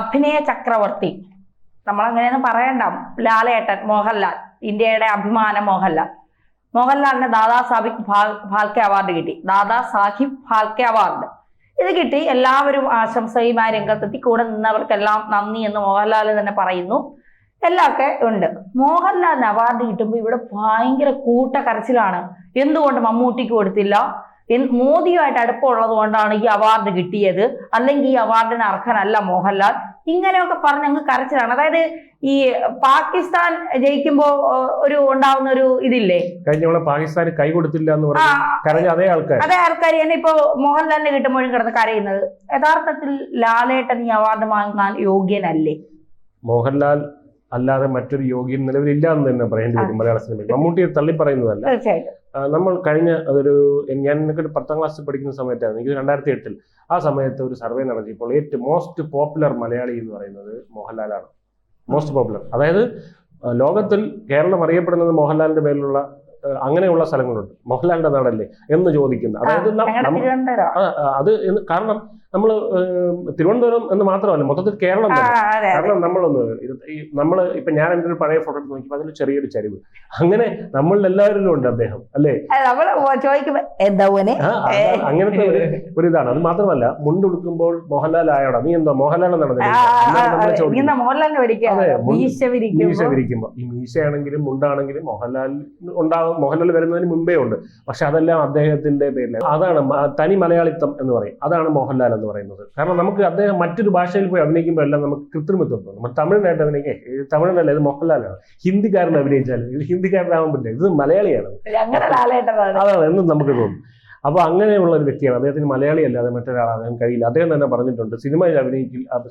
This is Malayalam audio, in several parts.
അഭിനയ ചക്രവർത്തി, നമ്മളങ്ങനെയൊന്നും പറയണ്ട, ലാലേട്ടൻ മോഹൻലാൽ, ഇന്ത്യയുടെ അഭിമാനം മോഹൻലാലിന് ദാദാ സാഹിബ് ഫാൽക്കെ അവാർഡ് കിട്ടി. ദാദാ സാഹിബ് ഫാൽക്കെ അവാർഡ് ഇത് കിട്ടി. എല്ലാവരും ആശംസയുമായി രംഗത്തെത്തി. കൂടെ നിന്നവർക്കെല്ലാം നന്ദി എന്ന് മോഹൻലാൽ തന്നെ പറയുന്നു. എല്ലാമൊക്കെ ഉണ്ട്. മോഹൻലാലിന് അവാർഡ് കിട്ടുമ്പോൾ ഇവിടെ ഭയങ്കര കൂട്ടക്കരച്ചിലാണ്. എന്തുകൊണ്ട് മമ്മൂട്ടിക്ക് കൊടുത്തില്ല, മോദിയുമായിട്ട് അടുപ്പമുള്ളത് കൊണ്ടാണ് ഈ അവാർഡ് കിട്ടിയത്, അല്ലെങ്കിൽ ഈ അവാർഡിന് അർഹനല്ല മോഹൻലാൽ, ഇങ്ങനെയൊക്കെ പറഞ്ഞ് അങ്ങ് കരച്ചിലാണ്. അതായത് ഈ പാകിസ്ഥാൻ ജയിക്കുമ്പോ ഉണ്ടാവുന്ന ഒരു ഇതില്ലേ, കഴിഞ്ഞ പാകിസ്ഥാന് കൈ കൊടുത്തില്ല എന്ന് പറഞ്ഞ അതേ ആൾക്കാർ തന്നെ ഇപ്പൊ മോഹൻലാലിന് കിട്ടുമ്പോഴും കിടന്ന് കരയുന്നത്. യഥാർത്ഥത്തിൽ ലാലേട്ടൻ ഈ അവാർഡ് വാങ്ങാൻ യോഗ്യനല്ലേ? മോഹൻലാൽ അല്ലാതെ മറ്റൊരു യോഗ്യൻ നിലവിലില്ല എന്ന് തന്നെ പറയേണ്ടി വരും മലയാള സിനിമയിൽ. മമ്മൂട്ടിയെ തള്ളി പറയുന്നതല്ല. തീർച്ചയായിട്ടും നമ്മൾ ഞാൻ 10ാം ക്ലാസ്സിൽ പഠിക്കുന്ന സമയത്തായിരുന്നു, എനിക്ക് 2008 ആ സമയത്ത് ഒരു സർവേ നടത്തിയപ്പോൾ ഏറ്റവും മോസ്റ്റ് പോപ്പുലർ മലയാളി എന്ന് പറയുന്നത് മോഹൻലാലാണ്. മോസ്റ്റ് പോപ്പുലർ, അതായത് ലോകത്തിൽ കേരളം അറിയപ്പെടുന്നത് മോഹൻലാലിന്റെ പേരിലുള്ള അങ്ങനെയുള്ള സ്ഥലങ്ങളുണ്ട്. മോഹൻലാലിന്റെ നാടല്ലേ എന്ന് ചോദിക്കുന്ന, അതായത് അത് കാരണം നമ്മൾ തിരുവനന്തപുരം എന്ന് മാത്രമല്ല മൊത്തത്തിൽ കേരളം തന്നെ. കാരണം നമ്മൾ ഇപ്പൊ ഞാൻ എൻ്റെ ഒരു പഴയ ഫോട്ടോ എടുത്ത് നോക്കിയപ്പോൾ അതിൽ ചെറിയൊരു ചരിവ്, അങ്ങനെ നമ്മളിൽ എല്ലാവരിലും ഉണ്ട് അദ്ദേഹം, അല്ലേ? അങ്ങനത്തെ ഒരു ഇതാണ്. അത് മാത്രമല്ല, മുണ്ടുടുക്കുമ്പോൾ മോഹൻലാൽ ആയോടാ, നീ എന്തോ മോഹൻലാൽ മീശ വിരിക്കുമ്പോ, ഈ മീശയാണെങ്കിലും മുണ്ടാണെങ്കിലും മോഹൻലാൽ വരുന്നതിന് മുമ്പേ ഉണ്ട്. പക്ഷെ അതെല്ലാം അദ്ദേഹത്തിന്റെ പേരിൽ. അതാണ് തനി മലയാളിത്തം എന്ന് പറയും. അതാണ് മോഹൻലാൽ എന്ന് പറയുന്നത്. കാരണം നമുക്ക് അദ്ദേഹം മറ്റൊരു ഭാഷയിൽ പോയി അഭിനയിക്കുമ്പോൾ എല്ലാം നമുക്ക് കൃത്രിമത്വം തോന്നും. തമിഴിനായിട്ട് തമിഴിനല്ല, ഇത് മോഹൻലാലാണ്. ഹിന്ദിക്കാരൻ അഭിനയിച്ചാൽ ഇത് ഹിന്ദിക്കാരനാവാൻ പറ്റില്ല, ഇത് മലയാളിയാണ്, അതാണ് എന്നും നമുക്ക് തോന്നും. അപ്പൊ അങ്ങനെയുള്ള ഒരു വ്യക്തിയാണ്. അദ്ദേഹത്തിന് മലയാളി അല്ലാതെ മറ്റൊരാളാകാൻ കഴിയില്ല. അദ്ദേഹം തന്നെ പറഞ്ഞിട്ടുണ്ട്, സിനിമയിൽ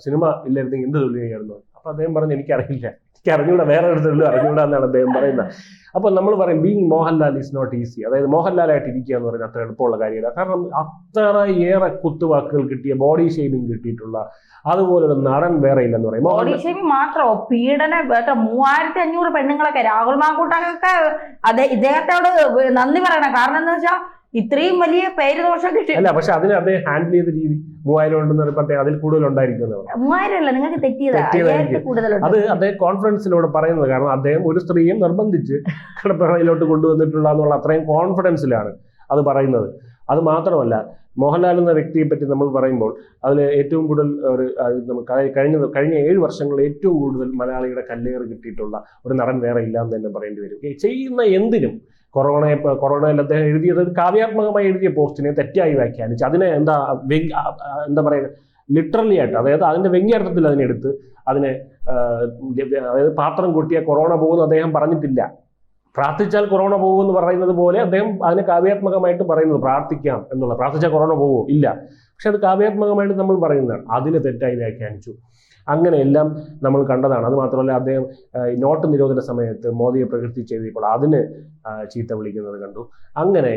സിനിമ ഇല്ലായിരുന്നെങ്കിൽ എന്ത് തൊഴിൽ ചെയ്യായിരുന്നു. അപ്പൊ അദ്ദേഹം പറഞ്ഞു, എനിക്കറിയില്ല, എനിക്ക് അറിഞ്ഞൂടാ, വേറെ ഒരു തൊഴിലും അറിഞ്ഞൂടാ എന്നാണ് അദ്ദേഹം പറയുന്നത്. അപ്പൊ നമ്മൾ പറയും being Mohanlal is not easy. അതായത് മോഹൻലാലായിട്ട് ഇരിക്കുക എന്ന് പറയുന്നത് അത്ര എളുപ്പമുള്ള കാര്യമില്ല. കാരണം അത്രയേറെ കുത്തുവാക്കുകൾ കിട്ടിയ, ബോഡി ഷേമിങ് കിട്ടിയിട്ടുള്ള അതുപോലൊരു നടൻ വേറെ ഇല്ലെന്ന് പറയും. ബോഡി ഷേമിങ് മാത്രമോ, പീഡന 3500 പെണ്ണുങ്ങളൊക്കെ, രാഹുൽ മാങ്കൂട്ടൊക്കെ ഇദ്ദേഹത്തോട് നന്ദി പറയണം. കാരണം എന്താ വെച്ചാൽ ഇത്രയും വലിയ പേര് ദോഷം കിട്ടി. അല്ല, പക്ഷെ അതിന് അദ്ദേഹം ഹാൻഡിൽ ചെയ്ത രീതി 3000 ഉണ്ടെന്ന് പറയുമ്പോൾ അതിൽ കൂടുതൽ ഉണ്ടായിരിക്കും. 3000 അല്ല, നിങ്ങൾക്ക് തെറ്റിയതായിരിക്കും. അത് അദ്ദേഹം കോൺഫിഡൻസിലൂടെ പറയുന്നത്. കാരണം അദ്ദേഹം ഒരു സ്ത്രീയെ നിർബന്ധിച്ച് കിടപ്പറയിലോട്ട് കൊണ്ടുവന്നിട്ടുള്ള എന്നുള്ള അത്രയും കോൺഫിഡൻസിലാണ് അത് പറയുന്നത്. അത് മാത്രമല്ല, മോഹൻലാൽ എന്ന വ്യക്തിയെ പറ്റി നമ്മൾ പറയുമ്പോൾ അതിൽ ഏറ്റവും കൂടുതൽ കഴിഞ്ഞ 7 വർഷങ്ങളിൽ ഏറ്റവും കൂടുതൽ മലയാളിയുടെ കല്ലേറ് കിട്ടിയിട്ടുള്ള ഒരു നടൻ വേറെ ഇല്ല എന്ന് തന്നെ പറയേണ്ടി വരും. ചെയ്യുന്ന എന്തിനും കൊറോണയിൽ അദ്ദേഹം എഴുതിയത് കാവ്യാത്മകമായി എഴുതിയ പോസ്റ്റിനെ തെറ്റായി വ്യാഖ്യാനിച്ച് അതിനെ എന്താ പറയുക, ലിറ്ററലി ആയിട്ട്, അതായത് അതിന്റെ വ്യംഗ്യാർത്ഥത്തിൽ അതിനെടുത്ത് അതായത് പാത്രം കൂട്ടിയ കൊറോണ പോകുമെന്ന് അദ്ദേഹം പറഞ്ഞിട്ടില്ല. പ്രാർത്ഥിച്ചാൽ കൊറോണ പോകുമെന്ന് പറയുന്നത് പോലെ അദ്ദേഹം അതിനെ കാവ്യാത്മകമായിട്ട് പറയുന്നത്, പ്രാർത്ഥിക്കാം എന്നുള്ള, പ്രാർത്ഥിച്ചാൽ കൊറോണ പോകുമോ? ഇല്ല. പക്ഷെ അത് കാവ്യാത്മകമായിട്ട് നമ്മൾ പറയുന്നതാണ്. അതിനെ തെറ്റായി വ്യാഖ്യാനിച്ചു. അങ്ങനെയെല്ലാം നമ്മൾ കണ്ടതാണ്. അത് മാത്രമല്ല, അദ്ദേഹം നോട്ട് നിരോധന സമയത്ത് മോദിയെ പ്രകൃതി ചെയ്തപ്പോൾ അതിന് ചീത്ത വിളിക്കുന്നത് കണ്ടു. അങ്ങനെ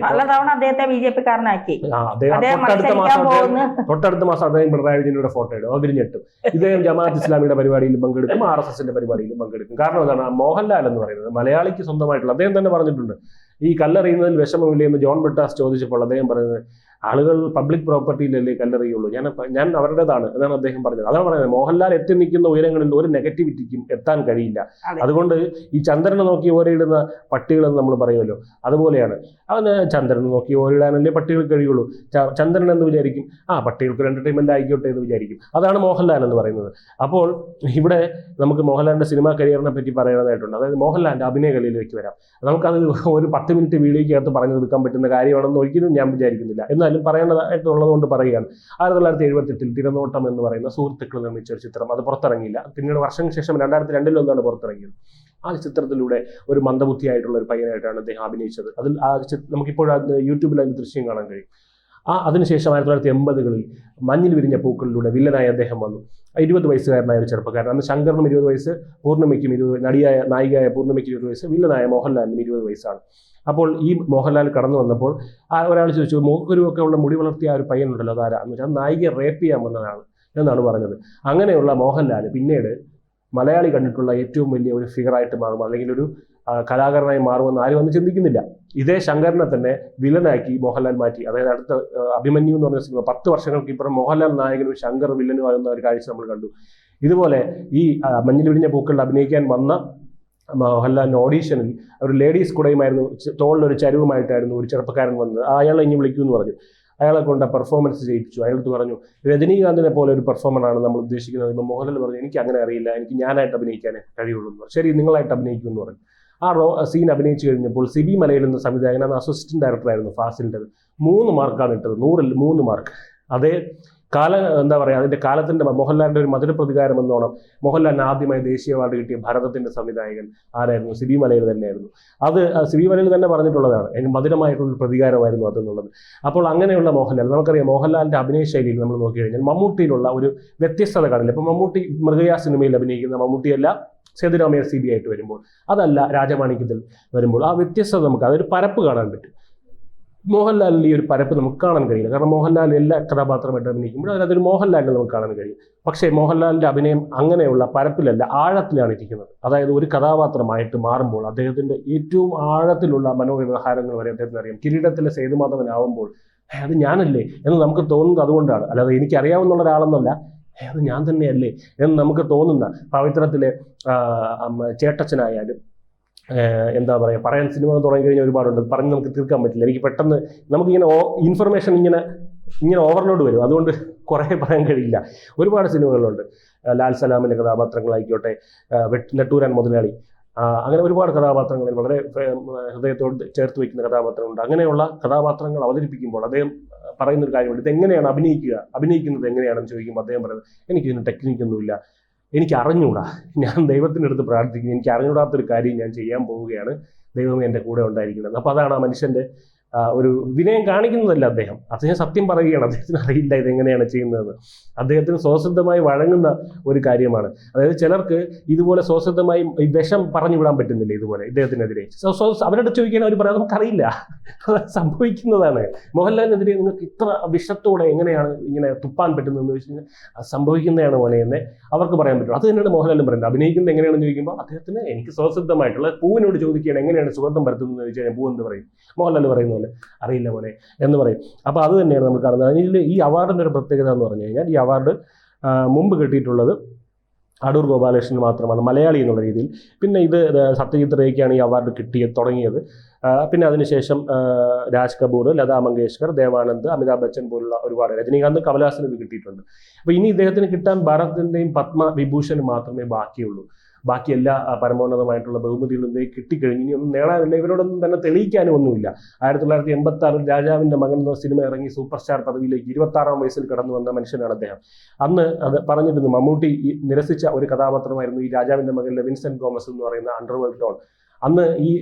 തൊട്ടടുത്ത മാസം അദ്ദേഹം പിണറായി വിജയന്റെ ഫോട്ടോ ഇടും, അവരിഞ്ഞെട്ടും. ഇദ്ദേഹം ജമാഅത്ത് ഇസ്ലാമിയുടെ പരിപാടിയിലും പങ്കെടുക്കും, RSSന്റെ പരിപാടിയിലും പങ്കെടുക്കും. കാരണം എന്താണ്, മോഹൻലാൽ എന്ന് പറയുന്നത് മലയാളിക്ക് സ്വന്തമായിട്ടുള്ള, അദ്ദേഹം തന്നെ പറഞ്ഞിട്ടുണ്ട്, ഈ കല്ലെറിയുന്നതിൽ വിഷമമില്ല എന്ന് ജോൺ ബ്രിട്ടാസ് ചോദിച്ചപ്പോൾ അദ്ദേഹം പറയുന്നത്, ആളുകൾ പബ്ലിക് പ്രോപ്പർട്ടിയിലല്ലേ കല്ലെറിയുള്ളൂ, ഞാൻ അവരുടേതാണ് എന്നാണ് അദ്ദേഹം പറഞ്ഞത്. അതാണ് പറയുന്നത്, മോഹൻലാൽ എത്തി നിൽക്കുന്ന ഉയരങ്ങളിൽ ഒരു നെഗറ്റിവിറ്റിക്കും എത്താൻ കഴിയില്ല. അതുകൊണ്ട് ഈ ചന്ദ്രനെ നോക്കി ഓരയിടുന്ന പട്ടികളെന്ന് നമ്മൾ പറയുമല്ലോ, അതുപോലെയാണ്. അവന് ചന്ദ്രനെ നോക്കി ഓരിടാനല്ലേ പട്ടികൾ കഴിയുള്ളൂ. ചന്ദ്രൻ എന്ന് വിചാരിക്കും, പട്ടികൾക്ക് എന്റർടൈൻമെന്റ് ആയിക്കോട്ടെ എന്ന് വിചാരിക്കും. അതാണ് മോഹൻലാൽ എന്ന് പറയുന്നത്. അപ്പോൾ ഇവിടെ നമുക്ക് മോഹൻലാലിന്റെ സിനിമാ കരിയറിനെ പറ്റി പറയേണ്ടതായിട്ടുണ്ട്. അതായത് മോഹൻലാലിന്റെ അഭിനയ കലയിലേക്ക് വരാം. നമുക്കത് ഒരു 10 മിനിറ്റ് വീഡിയോയ്ക്കകത്ത് പറഞ്ഞു തീർക്കാൻ പറ്റുന്ന കാര്യമാണെന്ന് ഒരിക്കലും ഞാൻ വിചാരിക്കുന്നില്ല. എന്നാലും പറയേണ്ടതായിട്ടുള്ളത് കൊണ്ട് പറയുകയാണ്. 1978 തിരനോട്ടം എന്ന് പറയുന്ന സുഹൃത്തുക്കൾ നിർമ്മിച്ച ഒരു ചിത്രം, അത് പുറത്തിറങ്ങിയില്ല. പിന്നീട് വർഷങ്ങൾക്ക് ശേഷം 2002 പുറത്തിറങ്ങിയത്. ആ ചിത്രത്തിലൂടെ ഒരു മന്ദബുദ്ധിയായിട്ടുള്ള ഒരു പയ്യനായിട്ടാണ് അദ്ദേഹം അഭിനയിച്ചത്. അതിൽ നമുക്കിപ്പോൾ യൂട്യൂബിൽ അതിന്റെ ദൃശ്യം കാണാൻ കഴിയും. അതിനുശേഷം 1980കളിൽ മഞ്ഞിൽ വിരിഞ്ഞ പൂക്കളിലൂടെ വില്ലനായി അദ്ദേഹം വന്നു. 20 വയസ്സുകാരനായ ഒരു ചെറുപ്പക്കാരൻ. അന്ന് ശങ്കറിനും 20 വയസ്സ്, പൂർണ്ണിമയ്ക്കും 20, നായികയായ പൂർണ്ണിമയ്ക്ക് 20 വയസ്സ്, വില്ലനായ മോഹൻലാലിനും 20 വയസ്സാണ്. അപ്പോൾ ഈ മോഹൻലാൽ കടന്നു വന്നപ്പോൾ ഒരാൾ ചോദിച്ചു, മോഹുരുവൊക്കെ ഉള്ള മുടി വളർത്തിയ ആ ഒരു പയ്യനുണ്ടല്ലോ, അതാരാ എന്ന് വെച്ചാൽ നായികയെ റേപ്പ് ചെയ്യാൻ വന്നതാണ് എന്നാണ് പറഞ്ഞത്. അങ്ങനെയുള്ള മോഹൻലാൽ പിന്നീട് മലയാളി കണ്ടിട്ടുള്ള ഏറ്റവും വലിയ ഒരു ഫിഗറായിട്ട് മാറും, അല്ലെങ്കിൽ ഒരു കലാകാരനായി മാറുമെന്ന് ആരും ഒന്നും ചിന്തിക്കുന്നില്ല. ഇതേ ശങ്കറിനെ തന്നെ വില്ലനാക്കി മോഹൻലാൽ മാറ്റി. അതായത് അടുത്ത അഭിമന്യു എന്ന് പറഞ്ഞ സിനിമ 10 വർഷങ്ങൾക്ക് ഇപ്പുറം മോഹൻലാൽ നായകനും ശങ്കർ വില്ലനും ആകുന്ന ഒരു കാഴ്ച നമ്മൾ കണ്ടു. ഇതുപോലെ ഈ മഞ്ഞിൽ വിരിഞ്ഞ പൂക്കളിൽ അഭിനയിക്കാൻ വന്ന മോഹൻലാലിൻ്റെ ഓഡീഷനിൽ ഒരു ലേഡീസ് കുടയുമായിരുന്നു, തോളിലൊരു ചരുവുമായിട്ടായിരുന്നു ഒരു ചെറുപ്പക്കാരൻ വന്നത്. അയാളെ ഇനി വിളിക്കുമെന്ന് പറഞ്ഞു. അയാളെ കൊണ്ട് പെർഫോമൻസ് ചെയ്യിപ്പിച്ചു. അയാൾക്ക് പറഞ്ഞു രജനീകാന്തിനെ പോലെ ഒരു പെർഫോമറാണ് നമ്മൾ ഉദ്ദേശിക്കുന്നത്. ഇപ്പോൾ മോഹൻലാൽ പറഞ്ഞു എനിക്ക് അങ്ങനെ അറിയില്ല, എനിക്ക് ഞാനായിട്ട് അഭിനയിക്കാനേ കഴിയുള്ളൂ എന്ന് പറഞ്ഞു. ശരി, നിങ്ങളായിട്ട് അഭിനയിക്കുമെന്ന് പറഞ്ഞു. ആ സീൻ അഭിനയിച്ചു കഴിഞ്ഞപ്പോൾ സിബി മലയിൽ എന്ന സംവിധായകൻ, അന്ന് അസിസ്റ്റന്റ് ഡയറക്ടറായിരുന്നു ഫാസിലിൻ്റെത്, 3 മാർക്കാണ് ഇട്ടത്. 100ൽ 3 മാർക്ക്. അതേ എന്താ പറയുക, അതിൻ്റെ കാലത്തിൻ്റെ മോഹൻലാലിൻ്റെ ഒരു മധുര പ്രതികാരം എന്നോണം മോഹൻലാലിന് ആദ്യമായി ദേശീയ അവാർഡ് കിട്ടിയ ഭരതത്തിൻ്റെ സംവിധായകൻ ആരായിരുന്നു? സിബി മലയിൽ തന്നെയായിരുന്നു. അത് സിബി മലയിൽ തന്നെ പറഞ്ഞിട്ടുള്ളതാണ്, എനിക്ക് മധുരമായിട്ടുള്ള പ്രതികാരമായിരുന്നു അതെന്നുള്ളത്. അപ്പോൾ അങ്ങനെയുള്ള മോഹൻലാൽ, നമുക്കറിയാം മോഹൻലാലിൻ്റെ അഭിനയ ശൈലിയിൽ നമ്മൾ നോക്കി കഴിഞ്ഞാൽ മമ്മൂട്ടിയിലുള്ള ഒരു വ്യത്യസ്തത കാണില്ല. ഇപ്പോൾ മമ്മൂട്ടി മൃഗയ സിനിമയിൽ അഭിനയിക്കുന്ന മമ്മൂട്ടിയല്ല സേതുരാമയ്യർ CB ആയിട്ട് വരുമ്പോൾ, അതല്ല രാജമാണിക്യത്തിൽ വരുമ്പോൾ, ആ വ്യത്യസ്തത നമുക്ക് അതൊരു പരപ്പ് കാണാൻ പറ്റും. മോഹൻലാലിൽ ഈ ഒരു പരപ്പ് നമുക്ക് കാണാൻ കഴിയില്ല. കാരണം മോഹൻലാൽ എല്ലാ കഥാപാത്രമായിട്ട് അഭിനയിക്കുമ്പോൾ അതിലൊരു മോഹൻലാലിനെ നമുക്ക് കാണാൻ കഴിയും. പക്ഷേ മോഹൻലാലിൻ്റെ അഭിനയം അങ്ങനെയുള്ള പരപ്പിലല്ല, ആഴത്തിലാണ് ഇരിക്കുന്നത്. അതായത് ഒരു കഥാപാത്രമായിട്ട് മാറുമ്പോൾ അദ്ദേഹത്തിൻ്റെ ഏറ്റവും ആഴത്തിലുള്ള മനോവ്യവഹാരങ്ങൾ വരെ അദ്ദേഹത്തിന് അറിയാം. കിരീടത്തിലെ സേതുമാധവനാവുമ്പോൾ അത് ഞാനല്ലേ എന്ന് നമുക്ക് തോന്നുന്നത് അതുകൊണ്ടാണ്. അല്ലാതെ എനിക്കറിയാവുന്ന ഒരാളെന്നല്ല, അത് ഞാൻ തന്നെയല്ലേ എന്ന് നമുക്ക് തോന്നുന്ന പവിത്രത്തിലെ ചേട്ടച്ചനായാലും എന്താ പറയുക, പറയാൻ സിനിമകൾ തുടങ്ങി കഴിഞ്ഞാൽ ഒരുപാടുണ്ട്, പറഞ്ഞ് നമുക്ക് തീർക്കാൻ പറ്റില്ല. എനിക്ക് പെട്ടെന്ന് നമുക്കിങ്ങനെ ഇൻഫർമേഷൻ ഇങ്ങനെ ഓവർലോഡ് വരും, അതുകൊണ്ട് കുറേ പറയാൻ കഴിയില്ല. ഒരുപാട് സിനിമകളുണ്ട്. ലാൽ സലാമിൻ്റെ കഥാപാത്രങ്ങളായിക്കോട്ടെ, നെട്ടൂരാൻ മുതലാളി, അങ്ങനെ ഒരുപാട് കഥാപാത്രങ്ങളിൽ വളരെ ഹൃദയത്തോട് ചേർത്ത് വയ്ക്കുന്ന കഥാപാത്രങ്ങളുണ്ട്. അങ്ങനെയുള്ള കഥാപാത്രങ്ങൾ അവതരിപ്പിക്കുമ്പോൾ അദ്ദേഹം പറയുന്നൊരു കാര്യമുണ്ട്, ഇതെങ്ങനെയാണ് അഭിനയിക്കുന്നത് എങ്ങനെയാണെന്ന് ചോദിക്കുമ്പോൾ അദ്ദേഹം പറയുന്നത് എനിക്കിതിന് ടെക്നിക്കൊന്നുമില്ല, എനിക്ക് അറിഞ്ഞൂടാ, ഞാൻ ദൈവത്തിനടുത്ത് പ്രാർത്ഥിക്കുന്നു, എനിക്ക് അറിഞ്ഞൂടാത്തൊരു കാര്യം ഞാൻ ചെയ്യാൻ പോവുകയാണ്, ദൈവമേ എൻ്റെ കൂടെ ഉണ്ടായിരിക്കുന്നത്. അപ്പോൾ അതാണ് ആ മനുഷ്യൻ്റെ ഒരു വിനയം കാണിക്കുന്നതല്ല അദ്ദേഹം സത്യം പറയുകയാണ്. അദ്ദേഹത്തിന് അറിയില്ല ഇതെങ്ങനെയാണ് ചെയ്യുന്നതെന്ന്. അദ്ദേഹത്തിന് സ്വസിദ്ധമായി വഴങ്ങുന്ന ഒരു കാര്യമാണ്. അതായത് ചിലർക്ക് ഇതുപോലെ സ്വസിദ്ധമായി വിഷം പറഞ്ഞു വിടാൻ പറ്റുന്നില്ല. ഇതുപോലെ ഇദ്ദേഹത്തിനെതിരെ അവരോട് ചോദിക്കാൻ അവർ പറയാം നമുക്കറിയില്ല, അത് സംഭവിക്കുന്നതാണ്. മോഹൻലാലിനെതിരെ നിങ്ങൾക്ക് ഇത്ര വിഷത്തോടെ എങ്ങനെയാണ് ഇങ്ങനെ തുപ്പാൻ പറ്റുന്നതെന്ന് വെച്ച് കഴിഞ്ഞാൽ അത് സംഭവിക്കുന്നതാണ് മോനെ എന്ന് അവർക്ക് പറയാൻ പറ്റും. അത് തന്നെയാണ് മോഹൻലാലും പറയുന്നത്. അഭിനയിക്കുന്നത് എങ്ങനെയാണെന്ന് ചോദിക്കുമ്പോൾ അദ്ദേഹത്തിന് എനിക്ക് സ്വസിദ്ധമായിട്ടുള്ള പൂവിനോട് ചോദിക്കുകയാണ് എങ്ങനെയാണ് സുഗന്ധം പരത്തുന്നതെന്ന് ചോദിച്ചു കഴിഞ്ഞാൽ പൂ എന്ത് പറയും? മോഹൻലാൽ പറയുന്ന പോലെ അറിയില്ല പോലെ എന്ന് പറയും. അപ്പോൾ അത് തന്നെയാണ് നമ്മൾ കാണുന്നത്. അതിൽ ഈ അവാർഡിൻ്റെ ഒരു പ്രത്യേകത എന്ന് പറഞ്ഞു കഴിഞ്ഞാൽ ഈ അവാർഡ് മുമ്പ് കിട്ടിയിട്ടുള്ളത് അടൂർ ഗോപാലകൃഷ്ണൻ മാത്രമാണ്, മലയാളി എന്നുള്ള രീതിയിൽ. പിന്നെ ഇത് സത്യജിത് റേക്കാണ് ഈ അവാർഡ് തുടങ്ങിയത്. പിന്നെ അതിനുശേഷം രാജ് കപൂർ, ലതാ മങ്കേഷ്കർ, ദേവാനന്ദ്, അമിതാഭ് ബച്ചൻ പോലുള്ള ഒരുപാട്, രജനീകാന്ത്, കമലഹാസന് ഇത് കിട്ടിയിട്ടുണ്ട്. അപ്പോൾ ഇനി ഇദ്ദേഹത്തിന് കിട്ടാൻ ഭാരതത്തിൻ്റെയും പത്മവിഭൂഷൺ മാത്രമേ ബാക്കിയുള്ളൂ. ബാക്കി എല്ലാ പരമോന്നതമായിട്ടുള്ള ബഹുമതികളും ഇതേ കിട്ടിക്കഴിഞ്ഞ് ഇനി ഒന്നും നേടാനില്ല, ഇവരോടൊന്നും തന്നെ തെളിയിക്കാനും ഒന്നുമില്ല. 1986 രാജാവിൻ്റെ മകൻ എന്ന സിനിമ ഇറങ്ങി സൂപ്പർ സ്റ്റാർ പദവിയിലേക്ക് 26-ാം വയസ്സിൽ കടന്നു വന്ന മനുഷ്യനാണ് അദ്ദേഹം. അന്ന് അത് പറഞ്ഞിരുന്നു, മമ്മൂട്ടി നിരസിച്ച ഒരു കഥാപാത്രമായിരുന്നു ഈ രാജാവിൻ്റെ മകനിലെ വിൻസെന്റ് തോമസ് എന്ന് പറയുന്ന അണ്ടർവേൾഡ് ഡോൺ. അന്ന് ഈ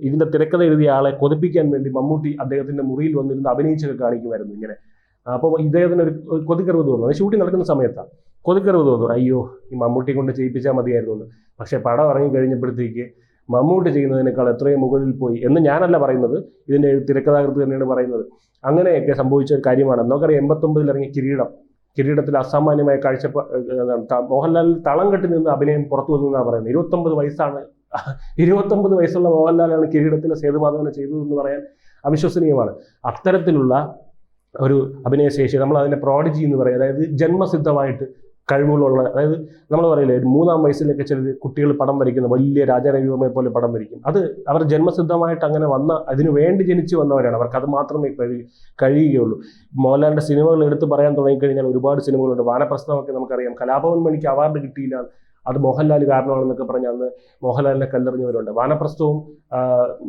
ഇതിൻ്റെ തിരക്കഥ എഴുതിയ ആളെ കൊതിപ്പിക്കാൻ വേണ്ടി മമ്മൂട്ടി അദ്ദേഹത്തിൻ്റെ മുറിയിൽ വന്നിരുന്ന് അഭിനയിച്ചൊക്കെ കാണിക്കുമായിരുന്നു ഇങ്ങനെ. അപ്പോൾ ഇദ്ദേഹത്തിന് ഒരു കൊതിക്കറിവ് തോന്നുന്നു. അത് ഷൂട്ടിംഗ് നടക്കുന്ന സമയത്താണ് കൊതിക്കറിവ് തോന്നുന്നു, അയ്യോ ഈ മമ്മൂട്ടി കൊണ്ട് ചെയ്യിപ്പിച്ചാൽ മതിയായിരുന്നു എന്ന്. പക്ഷേ പടം ഇറങ്ങി കഴിഞ്ഞപ്പോഴത്തേക്ക് മമ്മൂട്ടി ചെയ്യുന്നതിനേക്കാൾ എത്രയും മുകളിൽ പോയി എന്ന് ഞാനല്ല പറയുന്നത്, ഇതിൻ്റെ തിരക്കഥാകൃത്ത് തന്നെയാണ് പറയുന്നത്. അങ്ങനെയൊക്കെ സംഭവിച്ച ഒരു കാര്യമാണ്. നമുക്കറിയാം 89-ൽ ഇറങ്ങിയ കിരീടത്തിൽ അസാമാന്യമായ മോഹൻലാൽ തളം കെട്ടി നിന്ന് അഭിനയം പുറത്തു വന്നു എന്നാണ് പറയുന്നത്. 29 വയസ്സാണ്, 29 വയസ്സുള്ള മോഹൻലാലാണ് കിരീടത്തിലെ സേതുമാധവനെ ചെയ്തതെന്ന് പറയാൻ അവിശ്വസനീയമാണ്. അത്തരത്തിലുള്ള ഒരു അഭിനയശേഷി നമ്മൾ അതിനെ പ്രോഡിജി എന്ന് പറയും. അതായത് ജന്മസിദ്ധമായിട്ട് കഴിവുകളുള്ള, അതായത് നമ്മൾ പറയില്ലേ 3-ാം വയസ്സിലൊക്കെ ചില കുട്ടികൾ പടം വരയ്ക്കുന്ന വലിയ രാജാരവിവർമ്മയെ പോലെ പടം വരയ്ക്കും. അത് അവർ ജന്മസിദ്ധമായിട്ട് അങ്ങനെ അതിനു വേണ്ടി ജനിച്ചു വന്നവരാണ്, അവർക്ക് അത് മാത്രമേ കഴിയുകയുള്ളൂ. മോഹൻലാലിൻ്റെ സിനിമകൾ എടുത്ത് പറയാൻ തുടങ്ങിക്കഴിഞ്ഞാൽ ഒരുപാട് സിനിമകളുണ്ട്. വാനപ്രസ്ഥമൊക്കെ നമുക്കറിയാം, കലാഭവൻ മണിക്ക് അവാർഡ് കിട്ടിയില്ല, അത് മോഹൻലാൽ കാരണമാണെന്നൊക്കെ പറഞ്ഞ് അന്ന് മോഹൻലാലിനെ കല്ലെറിഞ്ഞവരുണ്ട്. വാനപ്രസ്ഥവും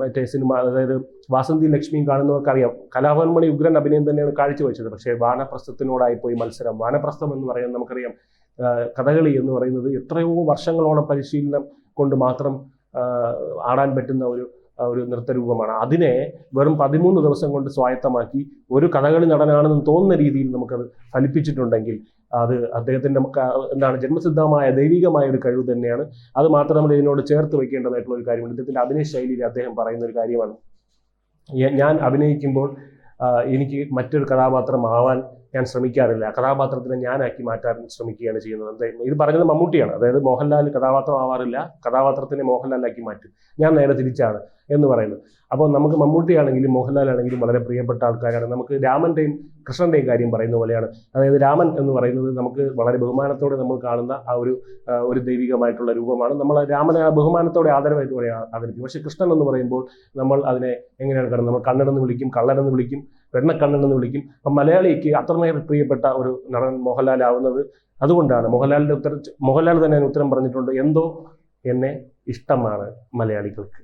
മറ്റേ സിനിമ, അതായത് വാസന്തി ലക്ഷ്മിയും കാണുന്നവർക്കറിയാം കലാഭവൻ മണി ഉഗ്രൻ അഭിനയം തന്നെയാണ് കാഴ്ചവെച്ചത്. പക്ഷേ വാനപ്രസ്ഥത്തിനോടായിപ്പോയി മത്സരം. വാനപ്രസ്ഥം എന്ന് പറയാൻ നമുക്കറിയാം, കഥകളി എന്ന് പറയുന്നത് എത്രയോ വർഷങ്ങളോളം പരിശീലനം കൊണ്ട് മാത്രം ആടാൻ പറ്റുന്ന ഒരു നൃത്തരൂപമാണ്. അതിനെ വെറും 13 ദിവസം കൊണ്ട് സ്വായത്തമാക്കി ഒരു കഥകളി നടനാണെന്ന് തോന്നുന്ന രീതിയിൽ നമുക്കത് ഫലിപ്പിച്ചിട്ടുണ്ടെങ്കിൽ അത് അദ്ദേഹത്തിൻ്റെ എന്താണ് ജന്മസിദ്ധമായ ദൈവികമായ ഒരു കഴിവ് തന്നെയാണ്. അത് മാത്രം നമ്മൾ ഇതിനോട് ചേർത്ത് വയ്ക്കേണ്ടതായിട്ടുള്ള ഒരു കാര്യമാണ്. ഇദ്ദേഹത്തിൻ്റെ അഭിനയ ശൈലിയിൽ അദ്ദേഹം പറയുന്ന ഒരു കാര്യമാണ്, ഞാൻ അഭിനയിക്കുമ്പോൾ എനിക്ക് മറ്റൊരു കഥാപാത്രം ആവാൻ ഞാൻ ശ്രമിക്കാറില്ല. കഥാപാത്രത്തിനെ ഞാനാക്കി മാറ്റാൻ ശ്രമിക്കുകയാണ് ചെയ്യുന്നത്. ഇത് പറഞ്ഞത് മമ്മൂട്ടിയാണ്. അതായത് മോഹൻലാൽ കഥാപാത്രമാവാറില്ല, കഥാപാത്രത്തിനെ മോഹൻലാലാക്കി മാറ്റും. ഞാൻ നേരെ തിരിച്ചാണ് എന്ന് പറയുന്നത്. അപ്പോൾ നമുക്ക് മമ്മൂട്ടിയാണെങ്കിലും മോഹൻലാലാണെങ്കിലും വളരെ പ്രിയപ്പെട്ട ആൾക്കാരാണ്. നമുക്ക് രാമന്റെയും കൃഷ്ണന്റെയും കാര്യം പറയുന്ന പോലെയാണ്. അതായത് രാമൻ എന്ന് പറയുന്നത് നമുക്ക് വളരെ ബഹുമാനത്തോടെ നമ്മൾ കാണുന്ന ആ ഒരു ദൈവികമായിട്ടുള്ള രൂപമാണ്. നമ്മൾ രാമനെ ബഹുമാനത്തോടെ ആദരവായിട്ടോടെ ആദരിക്കും. പക്ഷേ കൃഷ്ണൻ എന്ന് പറയുമ്പോൾ നമ്മൾ അതിനെ എങ്ങനെയാണ് കാണുന്നത്? നമ്മൾ കണ്ണനെന്ന് വിളിക്കും, കള്ളനെന്ന് വിളിക്കും, വെണ്ണക്കണ്ണെന്ന് വിളിക്കും. അപ്പം മലയാളിക്ക് അത്രമേൽ പ്രിയപ്പെട്ട ഒരു നടൻ മോഹൻലാൽ ആവുന്നത് അതുകൊണ്ടാണ്. മോഹൻലാൽ തന്നെ ഉത്തരം പറഞ്ഞിട്ടുണ്ട്, എന്തോ എന്നെ ഇഷ്ടമാണ് മലയാളികൾക്ക്.